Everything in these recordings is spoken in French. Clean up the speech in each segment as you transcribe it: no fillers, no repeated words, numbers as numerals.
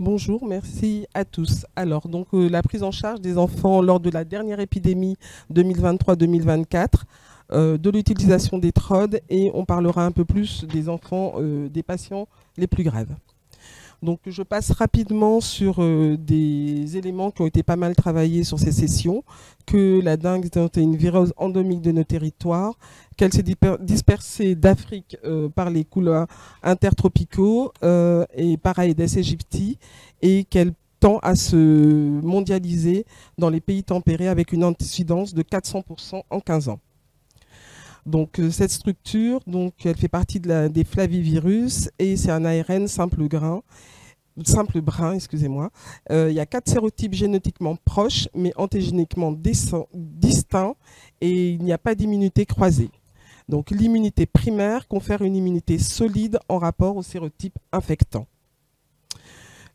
Bonjour, merci à tous. Alors, donc, la prise en charge des enfants lors de la dernière épidémie 2023-2024, de l'utilisation des TROD, et on parlera un peu plus des enfants, des patients les plus graves. Donc, je passe rapidement sur des éléments qui ont été pas mal travaillés sur ces sessions, que la dengue est une virose endémique de nos territoires, qu'elle s'est dispersée d'Afrique par les couloirs intertropicaux et par Aedes aegypti, et qu'elle tend à se mondialiser dans les pays tempérés avec une incidence de 400% en 15 ans. Donc cette structure, donc, elle fait partie des flavivirus et c'est un ARN simple brun, excusez-moi. Il y a 4 sérotypes génétiquement proches, mais antigéniquement distincts, et il n'y a pas d'immunité croisée. Donc l'immunité primaire confère une immunité solide en rapport au sérotype infectant.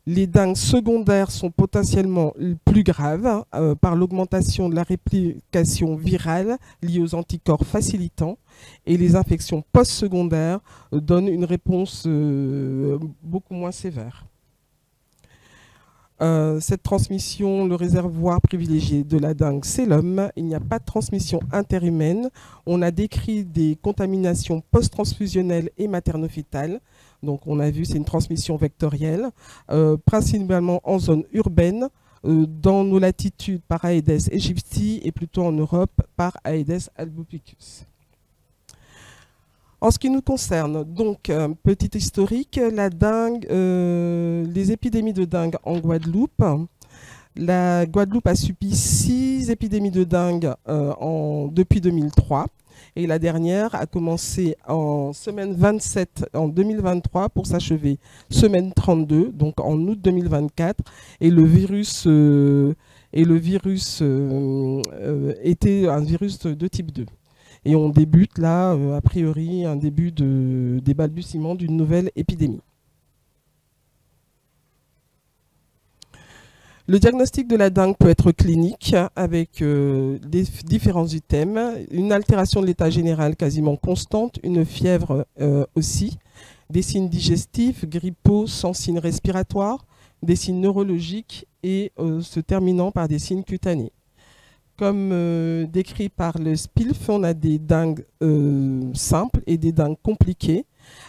Les dengues secondaires sont potentiellement plus graves par l'augmentation de la réplication virale liée aux anticorps facilitants, et les infections post-secondaires donnent une réponse beaucoup moins sévère. Cette transmission, le réservoir privilégié de la dengue, c'est l'homme. Il n'y a pas de transmission interhumaine. On a décrit des contaminations post-transfusionnelles et maternofétales. Donc on a vu, c'est une transmission vectorielle, principalement en zone urbaine, dans nos latitudes par Aedes aegypti et plutôt en Europe par Aedes albopicus. En ce qui nous concerne, donc, petit historique, la dengue, les épidémies de dengue en Guadeloupe. La Guadeloupe a subi 6 épidémies de dengue depuis 2003. Et la dernière a commencé en semaine 27 en 2023 pour s'achever semaine 32, donc en août 2024. Et le virus, était un virus de type 2. Et on débute là, a priori, un début des balbutiements d'une nouvelle épidémie. Le diagnostic de la dengue peut être clinique avec des différents items, une altération de l'état général quasiment constante, une fièvre aussi, des signes digestifs, grippaux sans signes respiratoires, des signes neurologiques et se terminant par des signes cutanés. Comme décrit par le SPILF, on a des dengues simples et des dengues compliquées,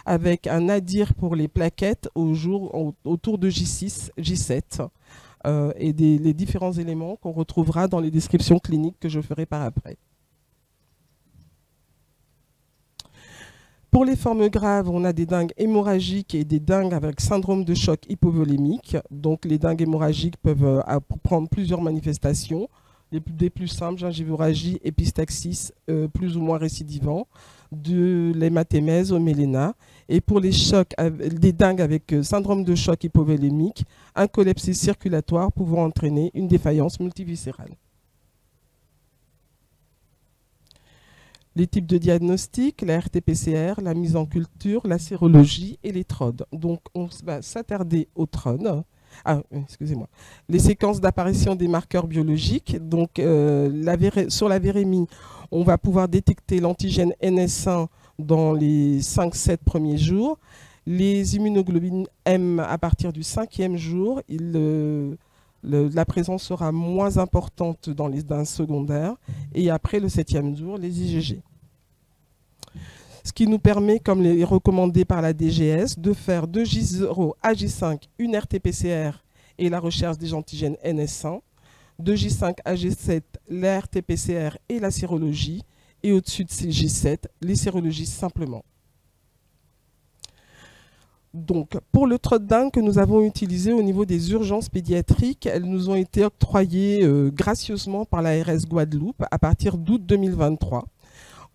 avec un nadir pour les plaquettes autour de J6, J7, et les différents éléments qu'on retrouvera dans les descriptions cliniques que je ferai par après. Pour les formes graves, on a des dengues hémorragiques et des dengues avec syndrome de choc hypovolémique. Donc les dengues hémorragiques peuvent prendre plusieurs manifestations. Des plus simples, gingivuralgie, épistaxis, plus ou moins récidivants, de l'hématémèse au méléna. Et pour les chocs, des dengues avec syndrome de choc hypovolémique, un collapsus circulatoire pouvant entraîner une défaillance multiviscérale. Les types de diagnostic, la RT-PCR, la mise en culture, la sérologie et les TROD. Donc on va s'attarder aux TROD. Excusez-moi. Les séquences d'apparition des marqueurs biologiques. Donc, sur la vérémie, on va pouvoir détecter l'antigène NS1 dans les 5-7 premiers jours. Les immunoglobulines M à partir du 5e jour. La présence sera moins importante dans les dengues secondaires. Et après le 7e jour, les IgG. Ce qui nous permet, comme les recommandé par la DGS, de faire de J0 à J5 une RT-PCR et la recherche des antigènes NS1, de J5 à J7 la RT-PCR et la sérologie, et au-dessus de ces J7, les sérologies simplement. Donc, pour le trot de dengue que nous avons utilisé au niveau des urgences pédiatriques, elles nous ont été octroyées gracieusement par l'ARS Guadeloupe à partir d'août 2023.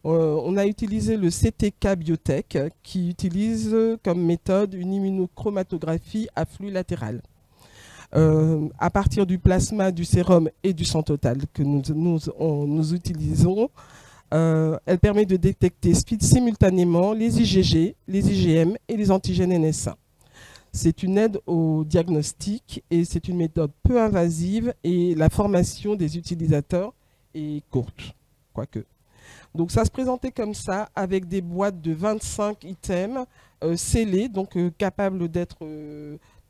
On a utilisé le CTK Biotech qui utilise comme méthode une immunochromatographie à flux latéral. À partir du plasma, du sérum et du sang total que nous utilisons, elle permet de détecter simultanément les IgG, les IgM et les antigènes NS1. C'est une aide au diagnostic et c'est une méthode peu invasive et la formation des utilisateurs est courte, quoique. Donc ça se présentait comme ça, avec des boîtes de 25 items scellés, donc capables d'être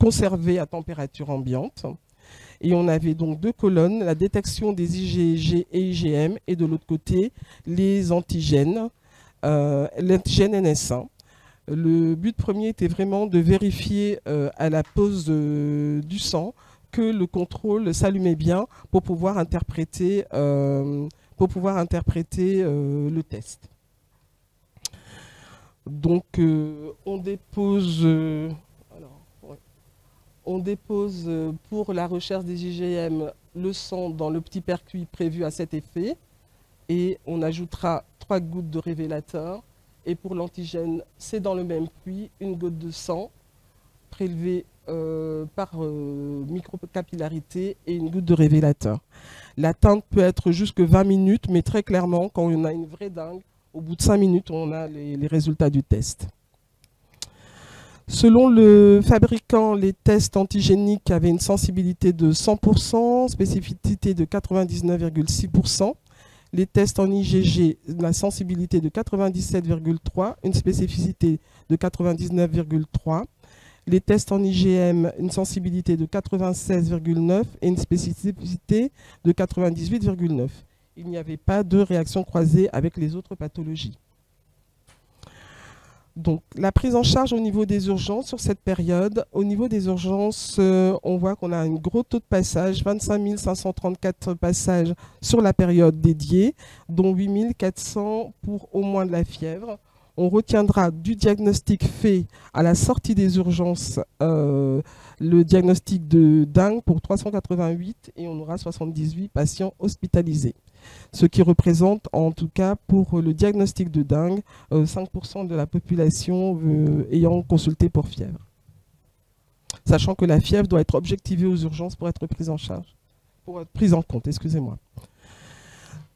conservés à température ambiante. Et on avait donc 2 colonnes, la détection des IgG et IgM, et de l'autre côté, les antigènes, l'antigène NS1. Le but premier était vraiment de vérifier à la pose du sang que le contrôle s'allumait bien pour pouvoir interpréter, le test. Donc on dépose pour la recherche des IgM le sang dans le petit percuit prévu à cet effet et on ajoutera 3 gouttes de révélateur. Et pour l'antigène, c'est dans le même puits, une goutte de sang prélevée par microcapillarité et une goutte de révélateur. L'atteinte peut être jusque 20 minutes, mais très clairement, quand on a une vraie dingue, au bout de 5 minutes, on a les résultats du test. Selon le fabricant, les tests antigéniques avaient une sensibilité de 100%, spécificité de 99,6%. Les tests en IgG, la sensibilité de 97,3%, une spécificité de 99,3%. Les tests en IgM, une sensibilité de 96,9% et une spécificité de 98,9%. Il n'y avait pas de réaction croisée avec les autres pathologies. Donc, la prise en charge au niveau des urgences sur cette période. Au niveau des urgences, on voit qu'on a un gros taux de passage, 25 534 passages sur la période dédiée, dont 8 400 pour au moins de la fièvre. On retiendra du diagnostic fait à la sortie des urgences le diagnostic de dengue pour 388 et on aura 78 patients hospitalisés. Ce qui représente en tout cas pour le diagnostic de dengue 5% de la population ayant consulté pour fièvre. Sachant que la fièvre doit être objectivée aux urgences pour être prise en charge, pour être prise en compte, excusez-moi.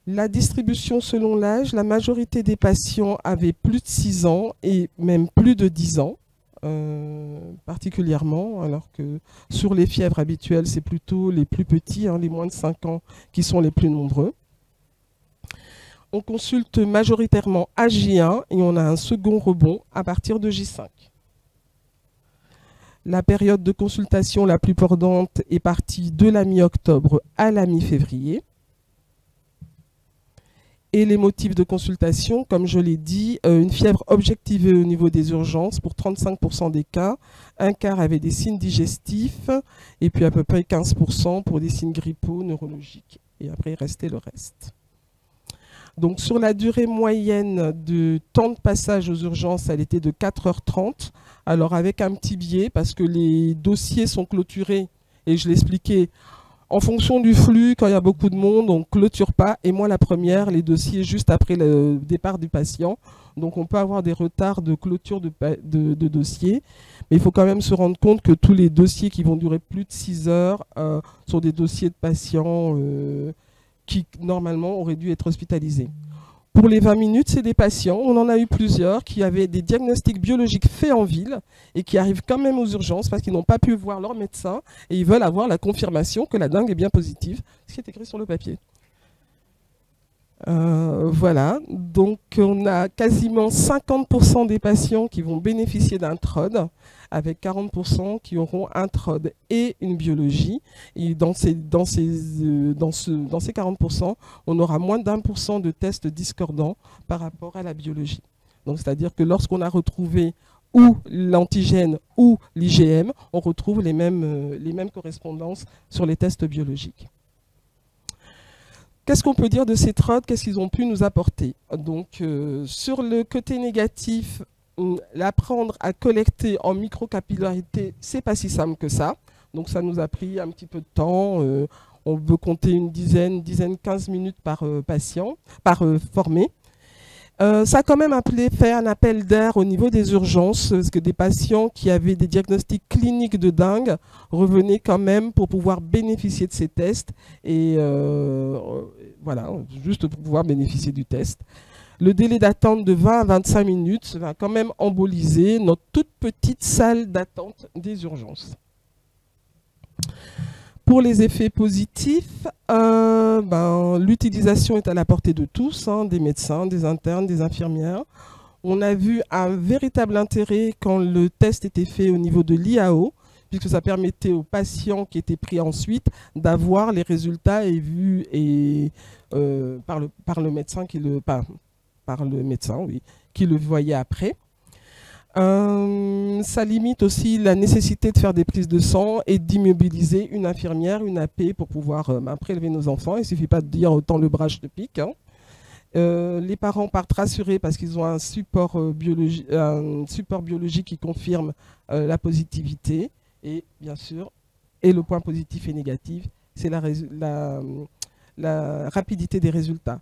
La distribution selon l'âge, la majorité des patients avaient plus de 6 ans et même plus de 10 ans, particulièrement, alors que sur les fièvres habituelles, c'est plutôt les plus petits, les moins de 5 ans, qui sont les plus nombreux. On consulte majoritairement à J1 et on a un second rebond à partir de J5. La période de consultation la plus importante est partie de la mi-octobre à la mi-février. Et les motifs de consultation, comme je l'ai dit, une fièvre objectivée au niveau des urgences pour 35% des cas, un quart avait des signes digestifs et puis à peu près 15% pour des signes grippaux, neurologiques. Et après, il restait le reste. Donc sur la durée moyenne de temps de passage aux urgences, elle était de 4h30. Alors avec un petit biais, parce que les dossiers sont clôturés, et je l'expliquais, en fonction du flux, quand il y a beaucoup de monde, on ne clôture pas. Et moi, la première, les dossiers juste après le départ du patient. Donc on peut avoir des retards de clôture de dossiers. Mais il faut quand même se rendre compte que tous les dossiers qui vont durer plus de 6 heures sont des dossiers de patients qui, normalement, auraient dû être hospitalisés. Pour les 20 minutes, c'est des patients, on en a eu plusieurs, qui avaient des diagnostics biologiques faits en ville et qui arrivent quand même aux urgences parce qu'ils n'ont pas pu voir leur médecin et ils veulent avoir la confirmation que la dengue est bien positive, ce qui est écrit sur le papier. Voilà, donc on a quasiment 50% des patients qui vont bénéficier d'un TROD, avec 40% qui auront un TROD et une biologie. Et dans ces 40%, on aura moins d'1% de tests discordants par rapport à la biologie. Donc c'est-à-dire que lorsqu'on a retrouvé ou l'antigène ou l'IgM, on retrouve les mêmes correspondances sur les tests biologiques. Qu'est-ce qu'on peut dire de ces TROD? Qu'est-ce qu'ils ont pu nous apporter? Donc, sur le côté négatif, apprendre à collecter en microcapillarité, c'est pas si simple que ça. Donc, ça nous a pris un petit peu de temps. On veut compter une dizaine, 15 minutes par patient, par formé. Ça a quand même fait un appel d'air au niveau des urgences, parce que des patients qui avaient des diagnostics cliniques de dengue revenaient quand même pour pouvoir bénéficier de ces tests, et voilà, juste pour pouvoir bénéficier du test. Le délai d'attente de 20 à 25 minutes va quand même emboliser notre toute petite salle d'attente des urgences. Pour les effets positifs, l'utilisation est à la portée de tous, des médecins, des internes, des infirmières. On a vu un véritable intérêt quand le test était fait au niveau de l'IAO, puisque ça permettait aux patients qui étaient pris ensuite d'avoir les résultats et vus par le médecin par le médecin, oui, qui le voyait après. Ça limite aussi la nécessité de faire des prises de sang et d'immobiliser une infirmière, une AP pour pouvoir prélever nos enfants. Il ne suffit pas de dire autant le bras je te pique. Hein. Les parents partent rassurés parce qu'ils ont un support biologique qui confirme la positivité. Et bien sûr, et le point positif et négatif, c'est la rapidité des résultats.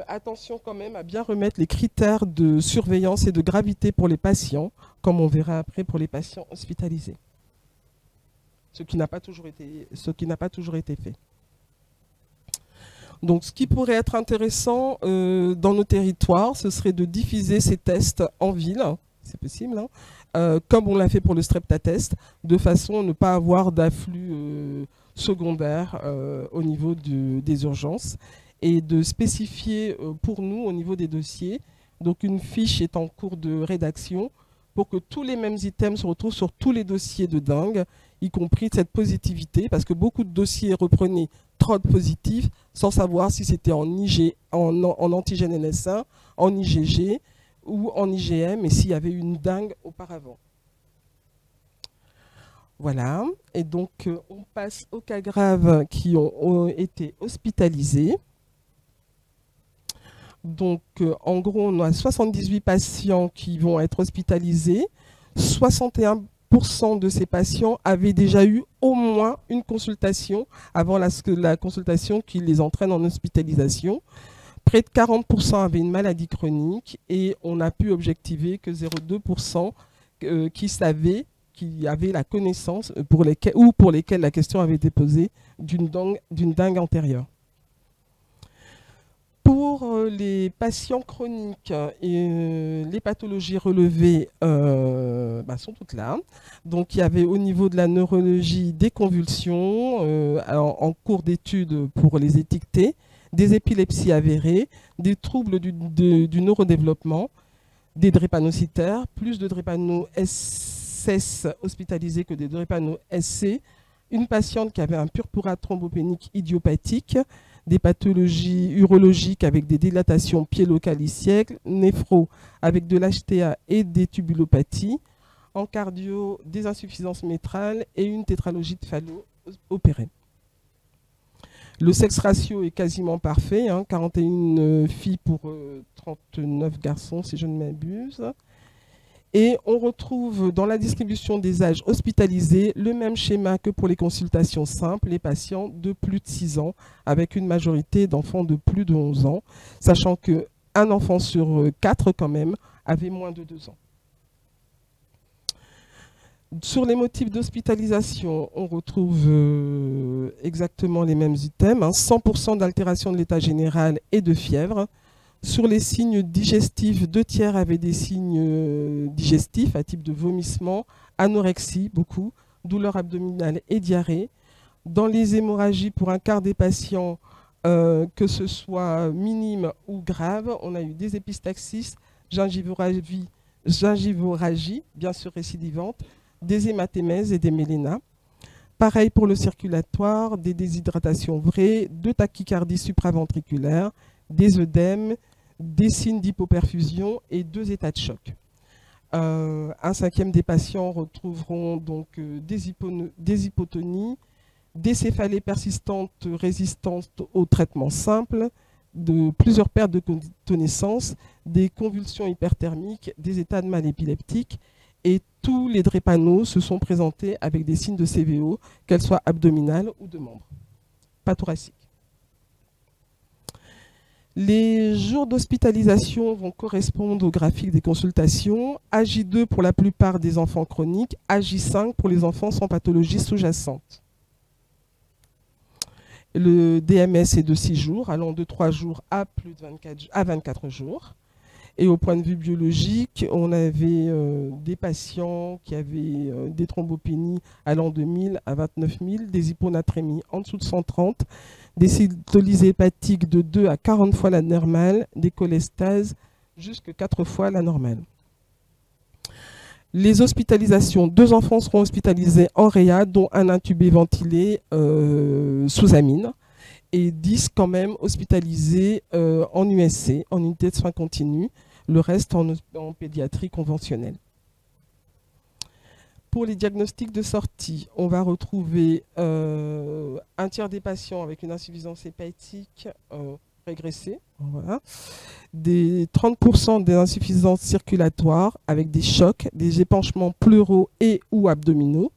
Attention quand même à bien remettre les critères de surveillance et de gravité pour les patients, comme on verra après pour les patients hospitalisés. Ce qui n'a pas toujours été fait. Donc, ce qui pourrait être intéressant dans nos territoires, ce serait de diffuser ces tests en ville, c'est possible, hein, comme on l'a fait pour le streptatest, de façon à ne pas avoir d'afflux secondaire au niveau des urgences, et de spécifier pour nous au niveau des dossiers. Donc, une fiche est en cours de rédaction pour que tous les mêmes items se retrouvent sur tous les dossiers de dingue, y compris cette positivité, parce que beaucoup de dossiers reprenaient TROD positif sans savoir si c'était en antigène NS1, en IgG ou en IgM, et s'il y avait une dingue auparavant. Voilà, et donc on passe aux cas graves qui ont été hospitalisés. Donc en gros, on a 78 patients qui vont être hospitalisés, 61% de ces patients avaient déjà eu au moins une consultation avant la consultation qui les entraîne en hospitalisation. Près de 40% avaient une maladie chronique et on a pu objectiver que 0,2% qui avaient la connaissance pour lesquels la question avait été posée d'une dingue antérieure. Pour les patients chroniques, les pathologies relevées sont toutes là. Donc il y avait au niveau de la neurologie des convulsions en cours d'étude pour les étiqueter, des épilepsies avérées, des troubles du neurodéveloppement, des drépanocytaires, plus de drépano-SS hospitalisés que des drépano-SC, une patiente qui avait un purpura thrombopénique idiopathique, des pathologies urologiques avec des dilatations piélo-calicièques, néphro avec de l'HTA et des tubulopathies, en cardio des insuffisances métrales et une tétralogie de Fallot opérée. Le sexe ratio est quasiment parfait, hein, 41 filles pour 39 garçons si je ne m'abuse. Et on retrouve dans la distribution des âges hospitalisés le même schéma que pour les consultations simples, les patients de plus de 6 ans, avec une majorité d'enfants de plus de 11 ans, sachant qu'un enfant sur 4 quand même avait moins de 2 ans. Sur les motifs d'hospitalisation, on retrouve exactement les mêmes items, hein, 100% d'altération de l'état général et de fièvre. Sur les signes digestifs, 2 tiers avaient des signes digestifs à type de vomissement, anorexie, beaucoup, douleur abdominale et diarrhée. Dans les hémorragies, pour un quart des patients, que ce soit minime ou grave, on a eu des épistaxis, gingivorragie, bien sûr récidivante, des hématémèses et des mélénas. Pareil pour le circulatoire, des déshydratations vraies, 2 tachycardies supraventriculaires, des œdèmes, des signes d'hypoperfusion et 2 états de choc. Un cinquième des patients retrouveront donc des hypotonies, des céphalées persistantes résistantes au traitement simple, de plusieurs pertes de connaissance, des convulsions hyperthermiques, des états de mal épileptique, et tous les drépanoes se sont présentés avec des signes de CVO, qu'elles soient abdominales ou de membres, pas thoraciques. Les jours d'hospitalisation vont correspondre au graphique des consultations. AJ2 pour la plupart des enfants chroniques, AJ5 pour les enfants sans pathologie sous-jacente. Le DMS est de 6 jours, allant de 3 jours à 24 jours. Et au point de vue biologique, on avait des patients qui avaient des thrombopénies allant de 1000 à 29 000, des hyponatrémies en dessous de 130, des cytolyses hépatiques de 2 à 40 fois la normale, des cholestases jusqu'à 4 fois la normale. Les hospitalisations, 2 enfants seront hospitalisés en réa, dont un intubé ventilé sous amine, et 10 quand même hospitalisés en USC, en unité de soins continus, le reste en pédiatrie conventionnelle. Pour les diagnostics de sortie, on va retrouver un tiers des patients avec une insuffisance hépatique régressée, voilà. 30% des insuffisances circulatoires avec des chocs, des épanchements pleuraux et ou abdominaux,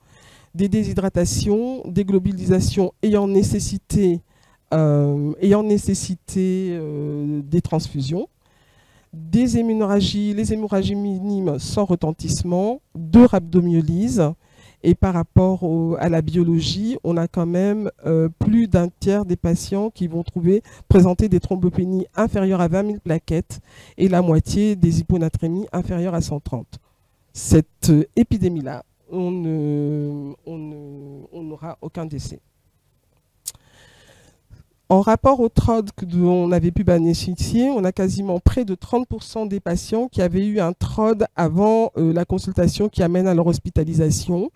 des déshydratations, des globalisations ayant nécessité des transfusions, des hémorragies, les hémorragies minimes sans retentissement, 2 rhabdomyolyses. Et par rapport à la biologie, on a quand même plus d'un tiers des patients qui vont présenter des thrombopénies inférieures à 20 000 plaquettes et la moitié des hyponatrémies inférieures à 130. Cette épidémie-là, on n'aura aucun décès. En rapport au TROD qu'on avait pu bénéficier, on a quasiment près de 30% des patients qui avaient eu un TROD avant la consultation qui amène à leur hospitalisation.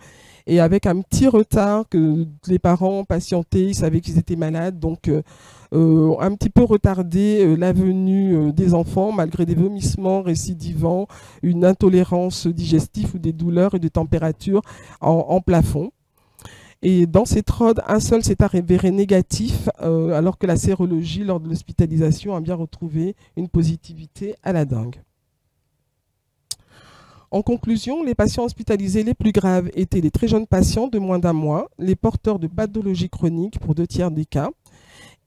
Et avec un petit retard que les parents patientaient, ils savaient qu'ils étaient malades, donc un petit peu retardé la venue des enfants, malgré des vomissements récidivants, une intolérance digestive ou des douleurs et des températures en plafond. Et dans ces TROD, un seul s'est avéré négatif, alors que la sérologie, lors de l'hospitalisation, a bien retrouvé une positivité à la dengue. En conclusion, les patients hospitalisés les plus graves étaient les très jeunes patients de moins d'1 mois, les porteurs de pathologies chroniques pour 2 tiers des cas.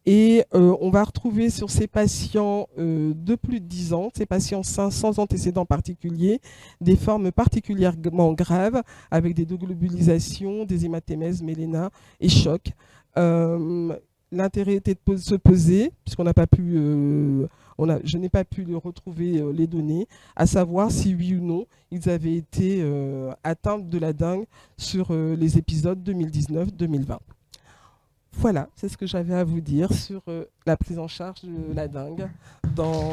Et on va retrouver sur ces patients de plus de 10 ans, ces patients sains sans antécédents particuliers, des formes particulièrement graves avec des déglobulisations, des hématémèses, méléna et choc. L'intérêt était de se peser, puisqu'on n'a pas pu, je n'ai pas pu retrouver les données, à savoir si oui ou non ils avaient été atteints de la dengue sur les épisodes 2019-2020. Voilà, c'est ce que j'avais à vous dire sur la prise en charge de la dengue dans